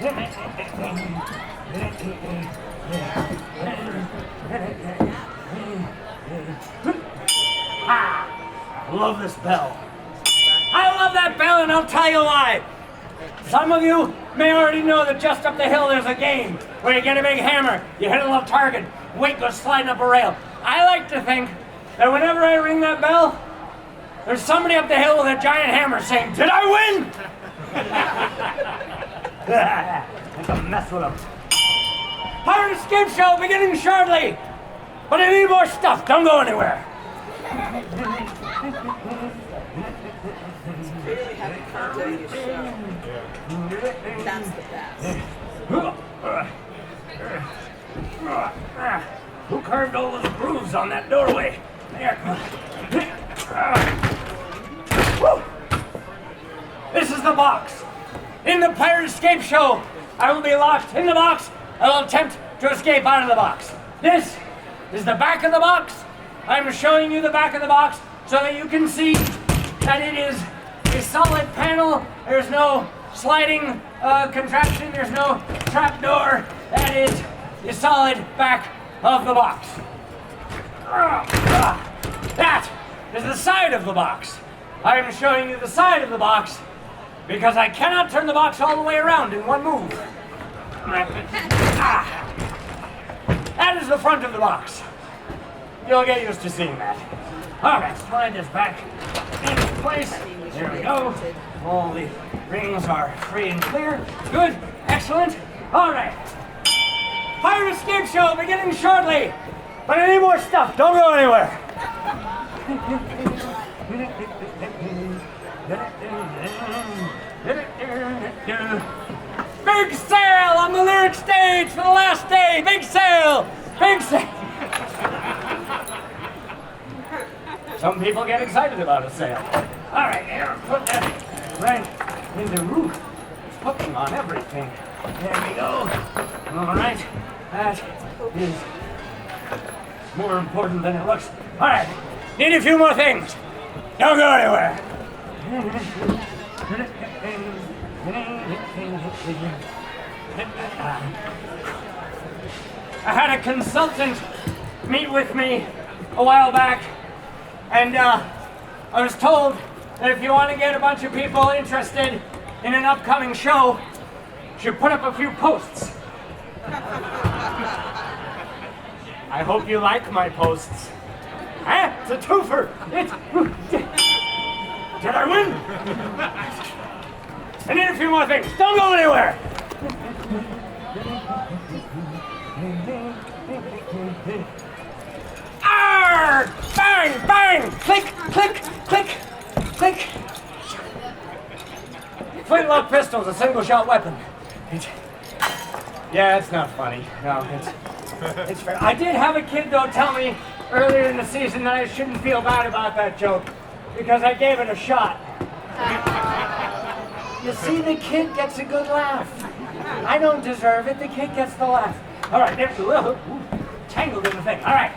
I love this bell. I love that bell, and I'll tell you why. Some of you may already know that just up the hill there's a game where you get a big hammer, you hit a little target, weight goes sliding up a rail. I like to think that whenever I ring that bell, there's somebody up the hill with a giant hammer saying, "Did I win?" That's a mess with them. Pirate Escape Show beginning shortly. But I need more stuff. Don't go anywhere. Really having fun doing your show. That's the best. Who carved all those grooves on that doorway? There. This is the box. In the Pirate Escape Show, I will be locked in the box. I will attempt to escape out of the box. This is the back of the box. I'm showing you the back of the box so that you can see that it is a solid panel. There's no sliding contraption. There's no trap door. That is the solid back of the box. That is the side of the box. I'm showing you the side of the box because I cannot turn the box all the way around in one move. That is the front of the box. You'll get used to seeing that. All right, slide this back into place. There we go. All the rings are free and clear. Good, excellent. All right. Pirate Escape Show beginning shortly. But I need more stuff. Don't go anywhere. Big sale on the lyric stage for the last day. Big sale. Big sale. Some people get excited about a sale. All right, here, put that right in the roof. It's hooking on everything. There we go. All right, that is more important than it looks. All right, need a few more things. Don't go anywhere. I had a consultant meet with me a while back, and I was told that if you want to get a bunch of people interested in an upcoming show, you should put up a few posts. I hope you like my posts. Huh? It's a twofer. Did I win? I need a few more things. Don't go anywhere. Arr! Bang! Bang! Click! Click! Click! Click! Flintlock pistol's a single-shot weapon. Yeah, it's not funny. No, it's fair. I did have a kid, though, tell me earlier in the season that I shouldn't feel bad about that joke because I gave it a shot. You see, the kid gets a good laugh. I don't deserve it. The kid gets the laugh. All right, there's a little tangled in the thing. All right,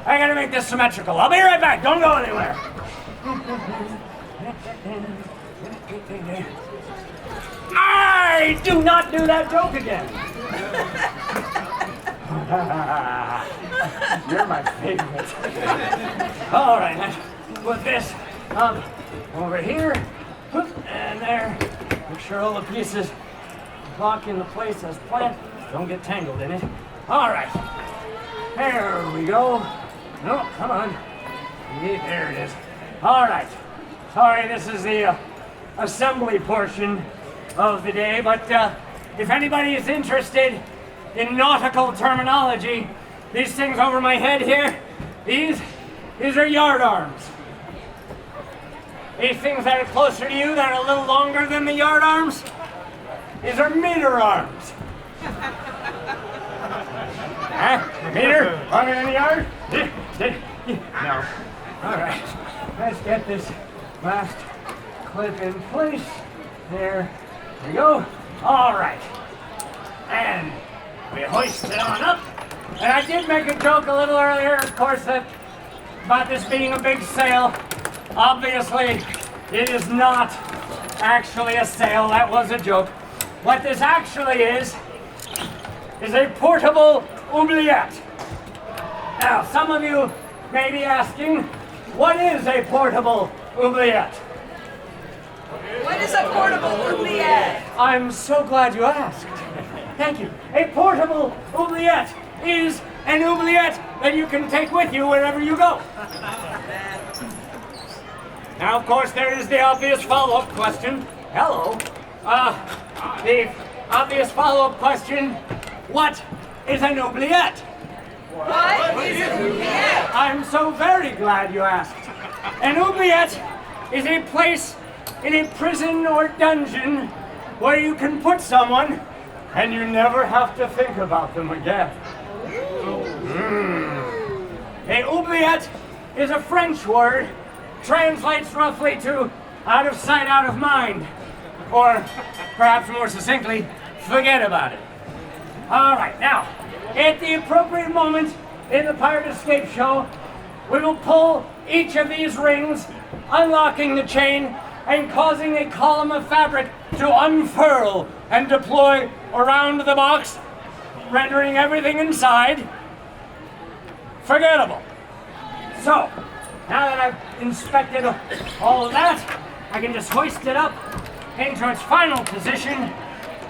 I gotta make this symmetrical. I'll be right back. Don't go anywhere. I do not do that joke again. You're my favorite. All right, let's put this over here, and there. Make sure all the pieces lock into place as planned. Don't get tangled in it. All right, there we go. No, come on. Yeah, there it is. All right. Sorry, this is the assembly portion of the day, but if anybody is interested in nautical terminology, these things over my head here, these are yard arms. These things that are closer to you, that are a little longer than the yard arms, these are meter arms. Huh? Meter? Longer than the yard? No. All right. Let's get this last clip in place. There we go. All right. And we hoist it on up. And I did make a joke a little earlier, of course, about this being a big sale. Obviously, it is not actually a sale. That was a joke. what this actually is a portable oubliette. Now, some of you may be asking, what is a portable oubliette? What is a portable oubliette? I'm so glad you asked. Thank you. A portable oubliette is an oubliette that you can take with you wherever you go. Now, of course, there is the obvious follow-up question. Hello. The obvious follow-up question, what is an oubliette? What is an oubliette? I'm so very glad you asked. An oubliette is a place in a prison or dungeon where you can put someone and you never have to think about them again. A oubliette is a French word, translates roughly to out of sight, out of mind, or perhaps more succinctly, forget about it. All right, now, at the appropriate moment in the Pirate Escape Show, we will pull each of these rings, unlocking the chain and causing a column of fabric to unfurl and deploy around the box, rendering everything inside forgettable. So, now that I've inspected all of that, I can just hoist it up into its final position,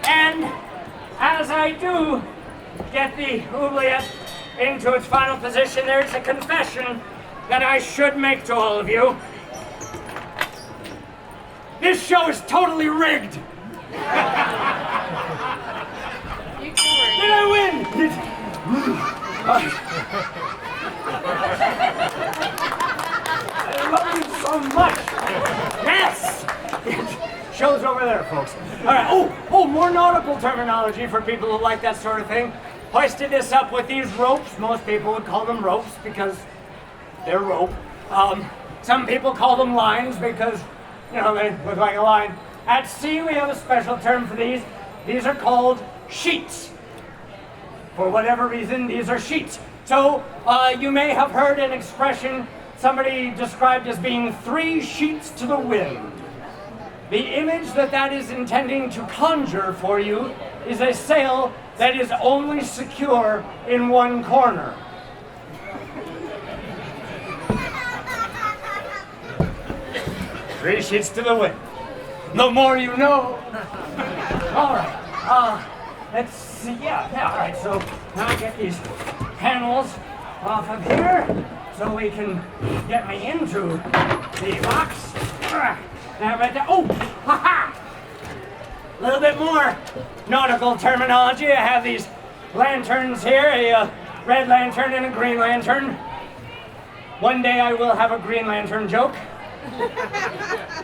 and as I do get the oubliette into its final position, there's a confession that I should make to all of you. This show is totally rigged. Did I win? I love you so much. Yes. Show's over there, folks. All right. Oh, more nautical terminology for people who like that sort of thing. Hoisted this up with these ropes. Most people would call them ropes because they're rope. Some people call them lines because, you know, they look like a line. At sea, we have a special term for these. These are called sheets. For whatever reason, these are sheets. So, you may have heard an expression somebody described as being 3 sheets to the wind. The image that is intending to conjure for you is a sail that is only secure in one corner. Three sheets to the wind. The more you know. All right. Let's see. Yeah. All right. So now I get these panels off of here, so we can get me into the box. Now right there. Oh, ha! A little bit more nautical terminology. I have these lanterns here, a red lantern and a green lantern. One day I will have a green lantern joke.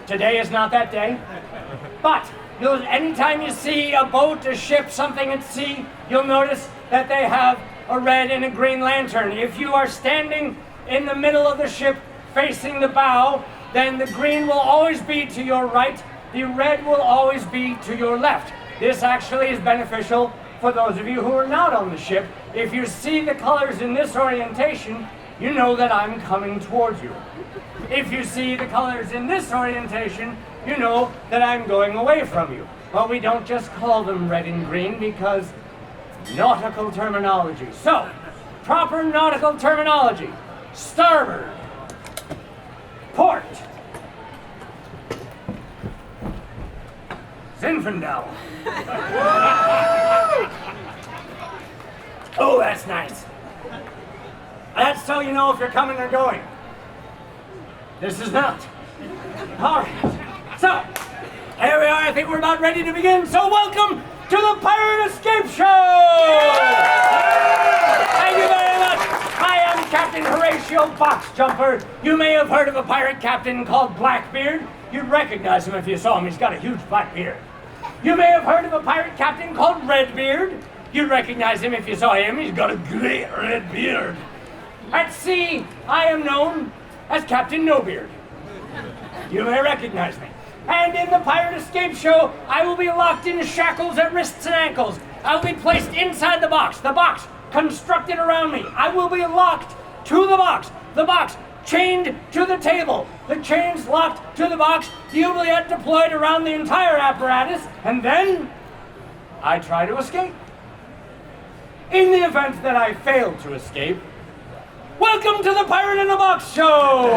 Today is not that day. But anytime you see a boat, a ship, something at sea, you'll notice that they have a red and a green lantern. If you are standing in the middle of the ship facing the bow, then the green will always be to your right, the red will always be to your left. This actually is beneficial for those of you who are not on the ship. If you see the colors in this orientation, you know that I'm coming towards you. If you see the colors in this orientation, you know that I'm going away from you. But we don't just call them red and green because nautical terminology. So, proper nautical terminology. Starboard. Port. Zinfandel. Oh, that's nice. That's so you know if you're coming or going. This is not. All right. So, here we are. I think we're about ready to begin. So, welcome to the Pirate Escape Show! Thank you very much. I am Captain Horatio Boxjumper. You may have heard of a pirate captain called Blackbeard. You'd recognize him if you saw him. He's got a huge black beard. You may have heard of a pirate captain called Redbeard. You'd recognize him if you saw him. He's got a great red beard. At sea, I am known as Captain Nobeard. You may recognize me. And in the Pirate Escape Show, I will be locked in shackles at wrists and ankles. I will be placed inside the box constructed around me. I will be locked to the box chained to the table, the chains locked to the box, the oubliette deployed around the entire apparatus, and then I try to escape. In the event that I fail to escape, welcome to the Pirate in a Box show!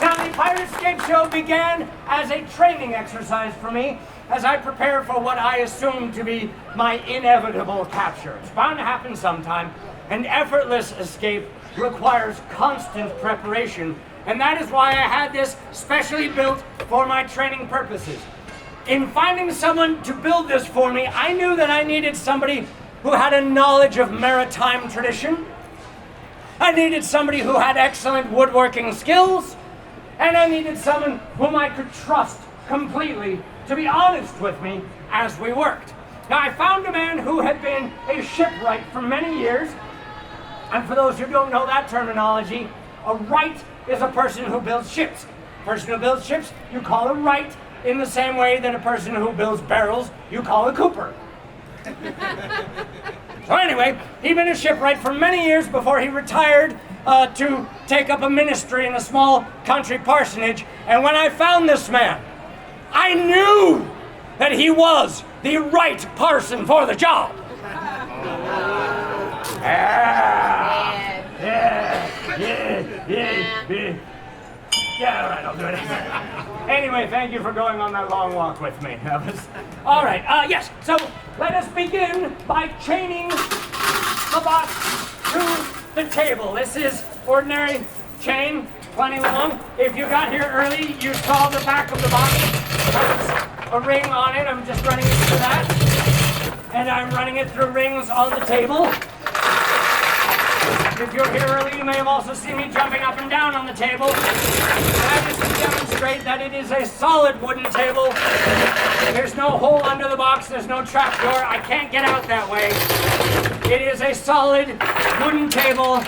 Now, the Pirate Escape show began as a training exercise for me as I prepare for what I assume to be my inevitable capture. It's bound to happen sometime. An effortless escape requires constant preparation, and that is why I had this specially built for my training purposes. In finding someone to build this for me, I knew that I needed somebody who had a knowledge of maritime tradition. I needed somebody who had excellent woodworking skills, and I needed someone whom I could trust completely to be honest with me as we worked. Now, I found a man who had been a shipwright for many years, and for those who don't know that terminology, a wright is a person who builds ships. A person who builds ships, you call a wright, in the same way that a person who builds barrels, you call a cooper. So anyway, he'd been a shipwright for many years before he retired to take up a ministry in a small country parsonage. And when I found this man, I knew that he was the right person for the job. Yeah, all right, I'll do it. Anyway, thank you for going on that long walk with me. All right, yes, so let us begin by chaining the box to the table. This is ordinary chain, plenty long. If you got here early, you saw the back of the box. There's a ring on it. I'm just running it through that. And I'm running it through rings on the table. If you're here early, you may have also seen me jumping up and down on the table. That is to demonstrate that it is a solid wooden table. There's no hole under the box. There's no trapdoor. I can't get out that way. It is a solid wooden table.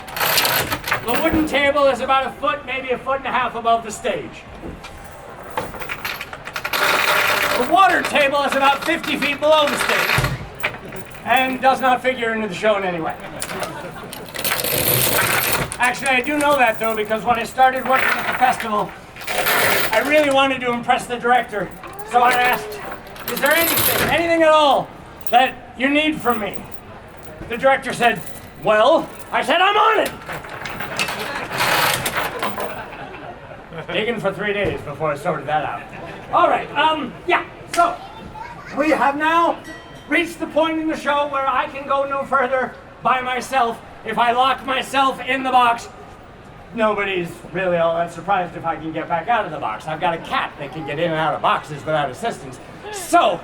The wooden table is about a foot, maybe a foot and a half above the stage. The water table is about 50 feet below the stage and does not figure into the show in any way. Actually, I do know that, though, because when I started working at the festival, I really wanted to impress the director. So I asked, is there anything at all that you need from me? The director said, well, I said, I'm on it. Digging for 3 days before I sorted that out. All right, yeah, so we have now reached the point in the show where I can go no further by myself. If I lock myself in the box, nobody's really all that surprised if I can get back out of the box. I've got a cat that can get in and out of boxes without assistance. So,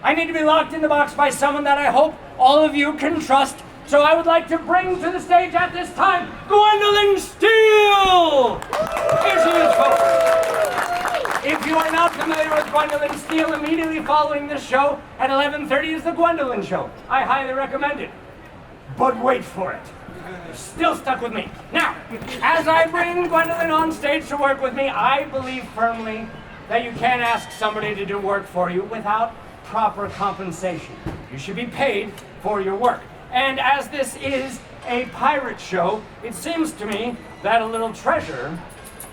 I need to be locked in the box by someone that I hope all of you can trust. So I would like to bring to the stage at this time, Gwendolyn Steele! Here she is, folks. If you are not familiar with Gwendolyn Steele, immediately following this show at 11:30 is the Gwendolyn Show. I highly recommend it. But wait for it. You're still stuck with me. Now, as I bring Gwendolyn on stage to work with me, I believe firmly that you can't ask somebody to do work for you without proper compensation. You should be paid for your work. And as this is a pirate show, it seems to me that a little treasure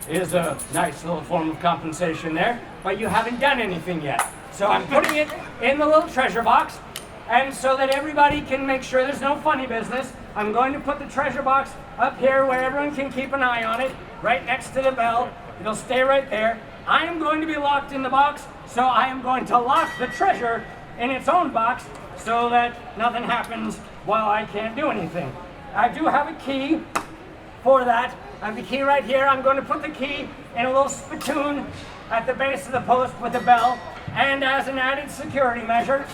is a nice little form of compensation there, but you haven't done anything yet. So I'm putting it in the little treasure box. And so that everybody can make sure there's no funny business, I'm going to put the treasure box up here where everyone can keep an eye on it, right next to the bell. It'll stay right there. I am going to be locked in the box, so I am going to lock the treasure in its own box so that nothing happens while I can't do anything. I do have a key for that. I have the key right here. I'm going to put the key in a little spittoon at the base of the post with the bell. And as an added security measure,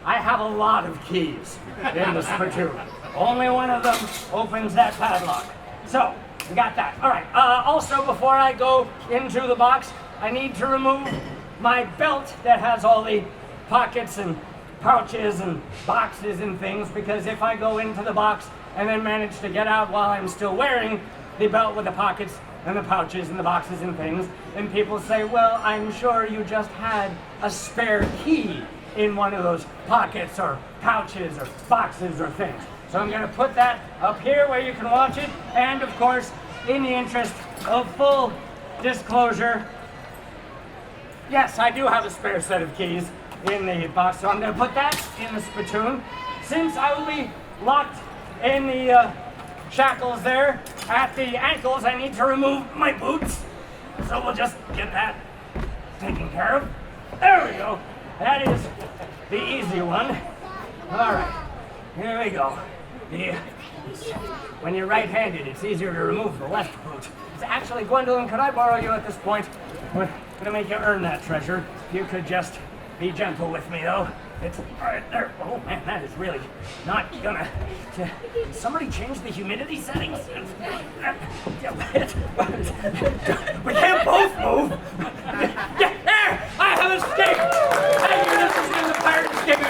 I have a lot of keys in the spittoon. Only one of them opens that padlock. So, we got that. All right, also before I go into the box, I need to remove my belt that has all the pockets and pouches and boxes and things, because if I go into the box and then manage to get out while I'm still wearing the belt with the pockets and the pouches and the boxes and things, then people say, well, I'm sure you just had a spare key in one of those pockets or pouches or boxes or things. So I'm going to put that up here where you can watch it, and of course, in the interest of full disclosure, Yes, I do have a spare set of keys in the box, so I'm going to put that in the spittoon. Since I will be locked in the shackles there at the ankles, I need to remove my boots. So we'll just get that taken care of. There we go. That is the easy one. All right, here we go. When you're right-handed, it's easier to remove the left boot. Actually, Gwendolyn, could I borrow you at this point? We're going to make you earn that treasure. You could just be gentle with me, though. It's right there. Oh, man, that is really not gonna... Did somebody change the humidity settings? We can't both move. Yeah, there! I have escaped! Thank you, this has been the pirate escape.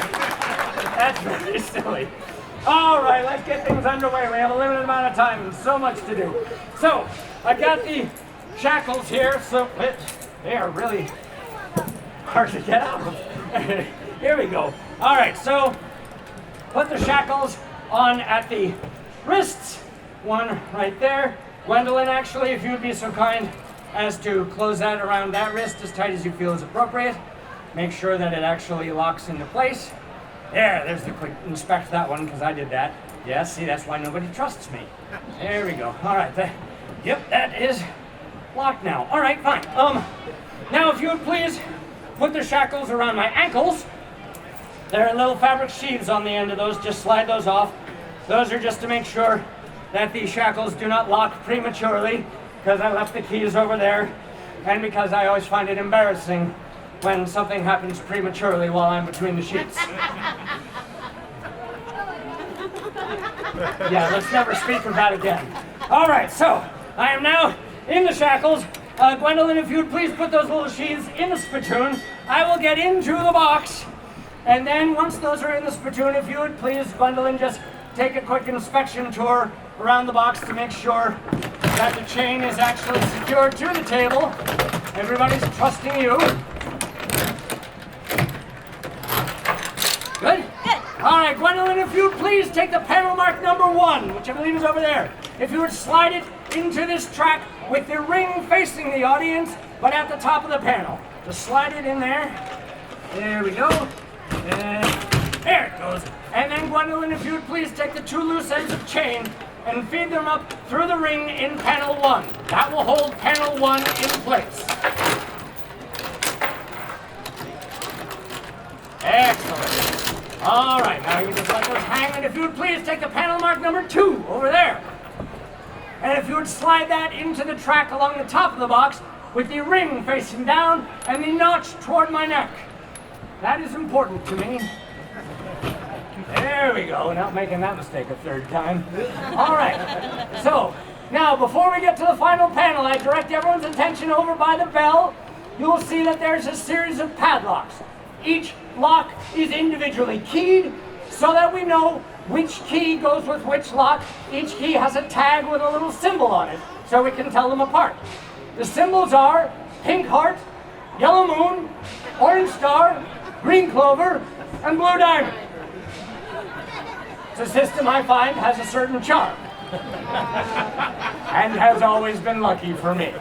That's really silly. All right, let's get things underway. We have a limited amount of time and so much to do. So, I got the shackles here, so they are really hard to get out of. Here we go. All right, so put the shackles on at the wrists. One right there. Gwendolyn, actually, if you would be so kind as to close that around that wrist as tight as you feel is appropriate. Make sure that it actually locks into place. There's the quick inspect that one because I did that. Yes, see, that's why nobody trusts me. There we go. All right, yep, that is locked now. All right, fine. Now if you would please put the shackles around my ankles. There are little fabric sheaths on the end of those. Just slide those off. Those are just to make sure that the shackles do not lock prematurely because I left the keys over there and because I always find it embarrassing when something happens prematurely while I'm between the sheets. Yeah, let's never speak of that again. All right, so I am now in the shackles. Gwendolyn, if you'd please put those little sheaths in the spittoon, I will get into the box. And then once those are in the spittoon, if you would please, Gwendolyn, just take a quick inspection tour around the box to make sure that the chain is actually secured to the table. Everybody's trusting you. Good? Good. All right, Gwendolyn, if you would please take the panel mark number 1, which I believe is over there. If you would slide it into this track with the ring facing the audience, but at the top of the panel. Just slide it in there. There we go. And there it goes. And then, Gwendolyn, if you would please take the 2 loose ends of chain and feed them up through the ring in panel 1. That will hold panel 1 in place. Excellent. All right, now you just let those hang, and if you would please take the panel mark number 2 over there. And if you would slide that into the track along the top of the box with the ring facing down and the notch toward my neck. That is important to me. There we go, not making that mistake a third time. All right, so now before we get to the final panel, I direct everyone's attention over by the bell. You will see that there's a series of padlocks. Each lock is individually keyed so that we know which key goes with which lock. Each key has a tag with a little symbol on it so we can tell them apart. The symbols are pink heart, yellow moon, orange star, green clover, and blue diamond. It's a system I find has a certain charm and has always been lucky for me.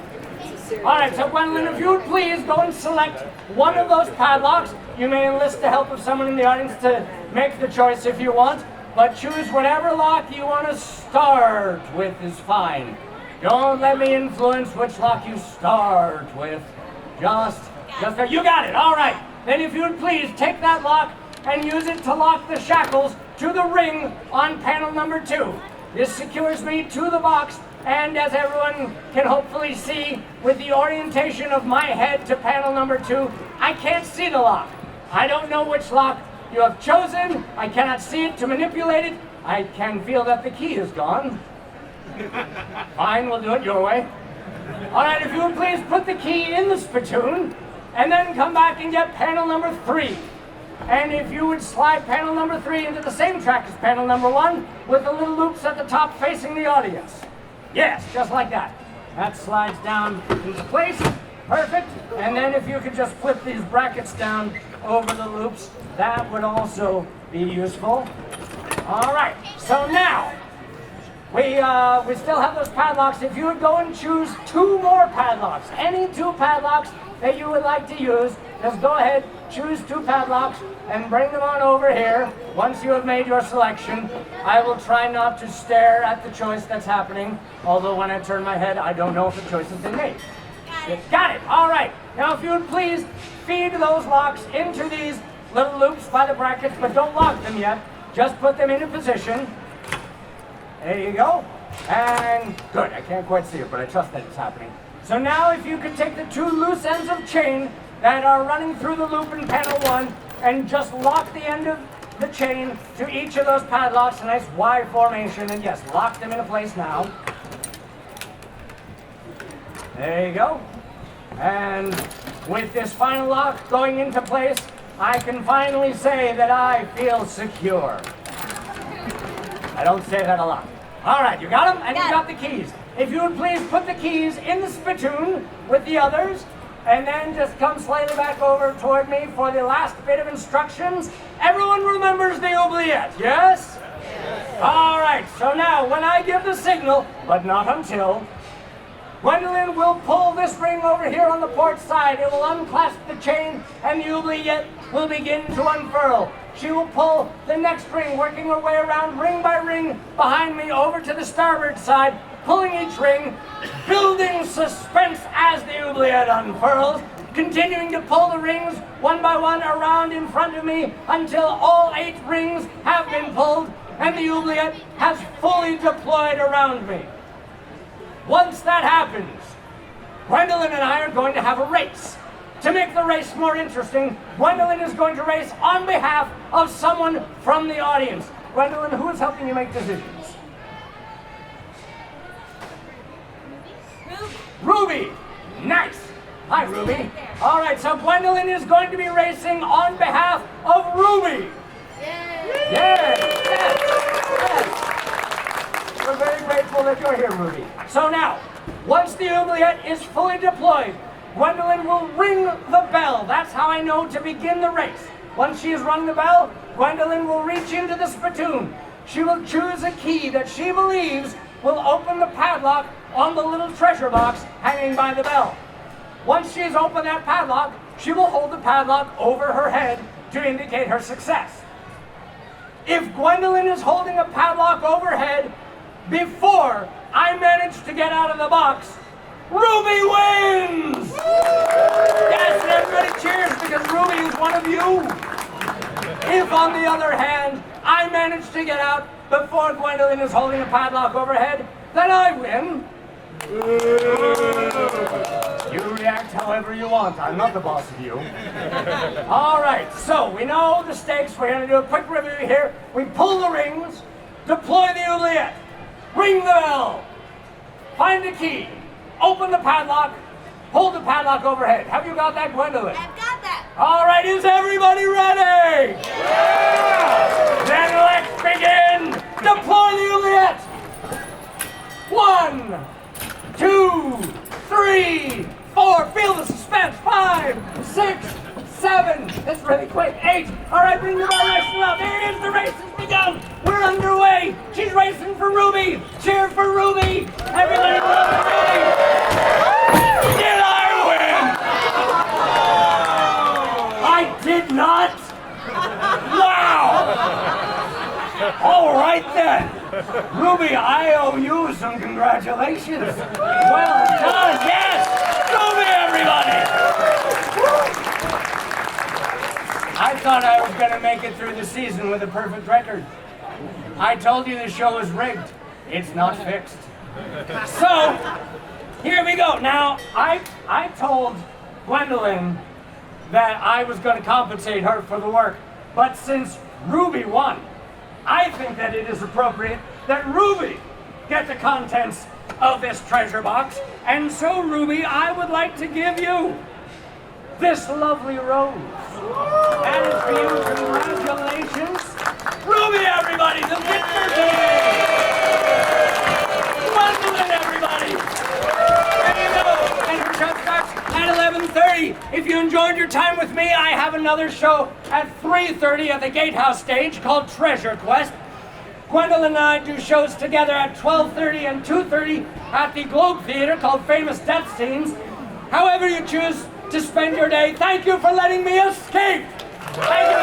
All right, so Gwendolyn, if you would please go and select one of those padlocks. You may enlist the help of someone in the audience to make the choice if you want, but choose whatever lock you want to start with is fine. Don't let me influence which lock you start with. Just you got it, all right. Then if you would please take that lock and use it to lock the shackles to the ring on panel number 2. This secures me to the box, and as everyone can hopefully see, with the orientation of my head to panel number 2, I can't see the lock. I don't know which lock you have chosen. I cannot see it to manipulate it. I can feel that the key is gone. Fine, we'll do it your way. All right, if you would please put the key in the spittoon, and then come back and get panel number 3. And if you would slide panel number 3 into the same track as panel number 1 with the little loops at the top facing the audience. Yes, just like that. That slides down into place. Perfect. And then if you could just flip these brackets down over the loops, that would also be useful. All right, so now, we still have those padlocks. If you would go and choose 2 more padlocks, any 2 padlocks that you would like to use, just go ahead, choose 2 padlocks, and bring them on over here. Once you have made your selection, I will try not to stare at the choice that's happening, although when I turn my head, I don't know if the choice has been made. Got it. All right. Now, if you would please feed those locks into these little loops by the brackets, but don't lock them yet. Just put them into position. There you go. And good. I can't quite see it, but I trust that it's happening. So now, if you could take the 2 loose ends of chain that are running through the loop in panel 1 and just lock the end of the chain to each of those padlocks, a nice Y formation, and yes, lock them into place now. There you go. And with this final lock going into place, I can finally say that I feel secure. I don't say that a lot. All right, you got them? And you got the keys. If you would please put the keys in the spittoon with the others, and then just come slightly back over toward me for the last bit of instructions. Everyone remembers the oubliette, yes? Yes. All right, so now when I give the signal, but not until, Gwendolyn will pull this ring over here on the port side. It will unclasp the chain, and the oubliette will begin to unfurl. She will pull the next ring, working her way around ring by ring behind me over to the starboard side, pulling each ring, building suspense as the oubliette unfurls, continuing to pull the rings one by one around in front of me until all 8 rings have been pulled and the oubliette has fully deployed around me. Once that happens, Gwendolyn and I are going to have a race. To make the race more interesting, Gwendolyn is going to race on behalf of someone from the audience. Gwendolyn, who is helping you make decisions? Ruby. Nice. Hi, Ruby. All right, so Gwendolyn is going to be racing on behalf of Ruby. Yay. Yes. We're very grateful that you're here, Ruby. So now, once the oubliette is fully deployed, Gwendolyn will ring the bell. That's how I know to begin the race. Once she has rung the bell, Gwendolyn will reach into the spittoon. She will choose a key that she believes will open the padlock on the little treasure box hanging by the bell. Once she has opened that padlock, she will hold the padlock over her head to indicate her success. If Gwendolyn is holding a padlock overhead before I manage to get out of the box, Ruby wins! Yes, and everybody cheers because Ruby is one of you. If, on the other hand, I manage to get out before Gwendolyn is holding a padlock overhead, then I win. You react however you want. I'm not the boss of you. All right, so we know the stakes. We're going to do a quick review here. We pull the rings, deploy the oubliette, ring the bell, find the key, open the padlock, hold the padlock overhead. Have you got that, Gwendolyn? I've got that. All right, is everybody ready? Yeah! Then let's begin. Deploy the oubliette. 1, 2, 3, 4. Feel the suspense. 5, 6, 7. That's really quick. 8. All right, bring the bell nice and loud. There it is. The race has begun. We're underway. She's racing for Ruby. Cheer for Ruby. Everybody love Ruby. Did I win? I did not. Wow. All right then. Ruby, I owe you some congratulations. Well done. Yes. Ruby, everybody. I thought I was going to make it through the season with a perfect record. I told you the show was rigged. It's not fixed. So, here we go. Now, I told Gwendolyn that I was going to compensate her for the work. But since Ruby won, I think that it is appropriate that Ruby get the contents of this treasure box. And so, Ruby, I would like to give you this lovely rose. That is for you. Congratulations. Ruby, everybody, the victor today. Gwendolyn, everybody. There you go. And her show starts at 11:30. If you enjoyed your time with me, I have another show at 3:30 at the Gatehouse stage called Treasure Quest. Gwendolyn and I do shows together at 12:30 and 2:30 at the Globe Theater called Famous Death Scenes. However you choose to spend your day, thank you for letting me escape. Thank you.